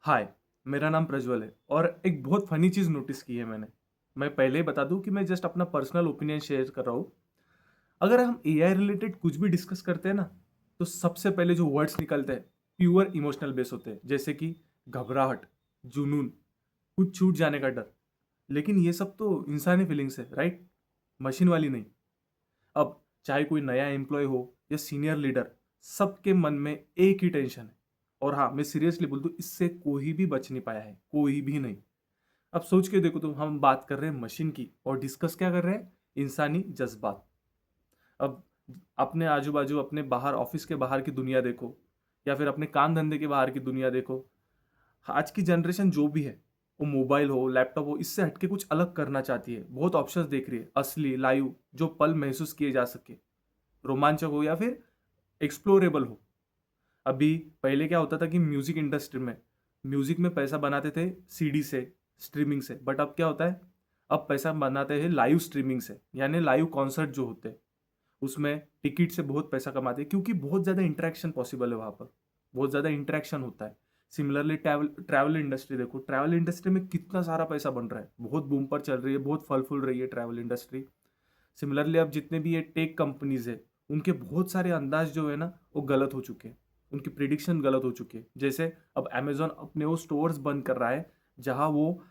हाय, मेरा नाम प्रज्वल है और एक बहुत फ़नी चीज़ नोटिस की है मैंने। मैं पहले ही बता दूँ कि मैं जस्ट अपना पर्सनल ओपिनियन शेयर कर रहा हूँ। अगर हम एआई रिलेटेड कुछ भी डिस्कस करते हैं ना, तो सबसे पहले जो वर्ड्स निकलते हैं, प्योर इमोशनल बेस होते हैं। जैसे कि घबराहट, जुनून, कुछ छूट जाने का डर। लेकिन ये सब तो इंसानी फीलिंग्स है, राइट? मशीन वाली नहीं। अब चाहे कोई नया एम्प्लॉय हो या सीनियर लीडर, सबके मन में एक ही टेंशन है। और हाँ, मैं सीरियसली बोल दूँ, इससे कोई भी बच नहीं पाया है, कोई भी नहीं। अब सोच के देखो, तुम हम बात कर रहे हैं मशीन की और डिस्कस क्या कर रहे हैं, इंसानी जज्बात। अब अपने आजू बाजू, अपने बाहर, ऑफिस के बाहर की दुनिया देखो, या फिर अपने काम धंधे के बाहर की दुनिया देखो। आज की जनरेशन जो भी है, वो मोबाइल हो, लैपटॉप हो, इससे हटके कुछ अलग करना चाहती है। बहुत ऑप्शंस देख रही है, असली लाइव, जो पल महसूस किए जा सके, रोमांचक हो या फिर एक्सप्लोरेबल हो। अभी पहले क्या होता था कि म्यूजिक इंडस्ट्री में, म्यूजिक में पैसा बनाते थे सीडी से, स्ट्रीमिंग से। बट अब क्या होता है, अब पैसा बनाते हैं लाइव स्ट्रीमिंग से, यानी लाइव कॉन्सर्ट जो होते हैं उसमें टिकट से बहुत पैसा कमाते हैं, क्योंकि बहुत ज़्यादा इंटरेक्शन पॉसिबल है वहाँ पर, बहुत ज़्यादा इंटरेक्शन होता है। सिमिलरली ट्रैवल ट्रैवल इंडस्ट्री देखो, ट्रैवल इंडस्ट्री में कितना सारा पैसा बन रहा है, बहुत बूम पर चल रही है, बहुत फल फूल रही है ट्रैवल इंडस्ट्री। सिमिलरली अब जितने भी ये टेक कंपनीज है, उनके बहुत सारे अंदाज जो है ना, वो गलत हो चुके हैं। उनकी प्रिडिक्शन गलत हो चुकी है। जैसे अब अमेजोन अपने वो स्टोर्स बंद कर रहा है, जहां वो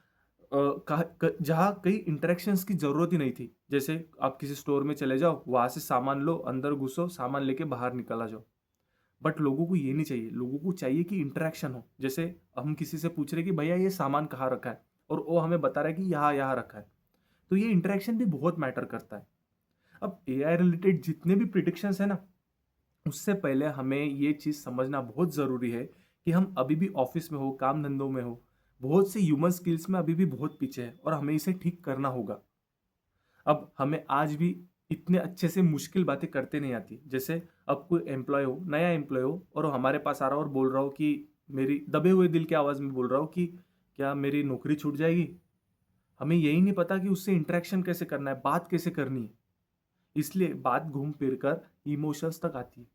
जहाँ कई इंटरेक्शंस की जरूरत ही नहीं थी। जैसे आप किसी स्टोर में चले जाओ, वहां से सामान लो, अंदर घुसो, सामान लेके बाहर निकल आ जाओ। बट लोगों को ये नहीं चाहिए, लोगों को चाहिए कि इंटरेक्शन हो। जैसे हम किसी से पूछ रहे कि भैया ये सामान कहाँ रखा है, और वो हमें बता रहा है कि यहाँ यहाँ रखा है। तो ये इंटरेक्शन भी बहुत मैटर करता है। अब एआई रिलेटेड जितने भी प्रिडिक्शंस है ना, उससे पहले हमें ये चीज़ समझना बहुत ज़रूरी है कि हम अभी भी ऑफिस में हो, काम धंधों में हो, बहुत से ह्यूमन स्किल्स में अभी भी बहुत पीछे है, और हमें इसे ठीक करना होगा। अब हमें आज भी इतने अच्छे से मुश्किल बातें करते नहीं आती। जैसे अब कोई एम्प्लॉय हो, नया एम्प्लॉय हो, और वो हमारे पास आ रहा हो और बोल रहा हो कि मेरी दबे हुए दिल की आवाज़ में बोल रहा हो कि क्या मेरी नौकरी छूट जाएगी। हमें यही नहीं पता कि उससे इंटरेक्शन कैसे करना है, बात कैसे करनी है। इसलिए बात घूम फिर कर इमोशंस तक आती है।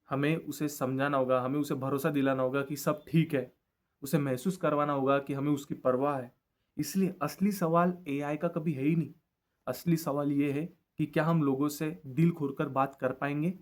हमें उसे समझाना होगा, हमें उसे भरोसा दिलाना होगा कि सब ठीक है, उसे महसूस करवाना होगा कि हमें उसकी परवाह है। इसलिए असली सवाल एआई का कभी है ही नहीं। असली सवाल ये है कि क्या हम लोगों से दिल खोलकर बात कर पाएंगे।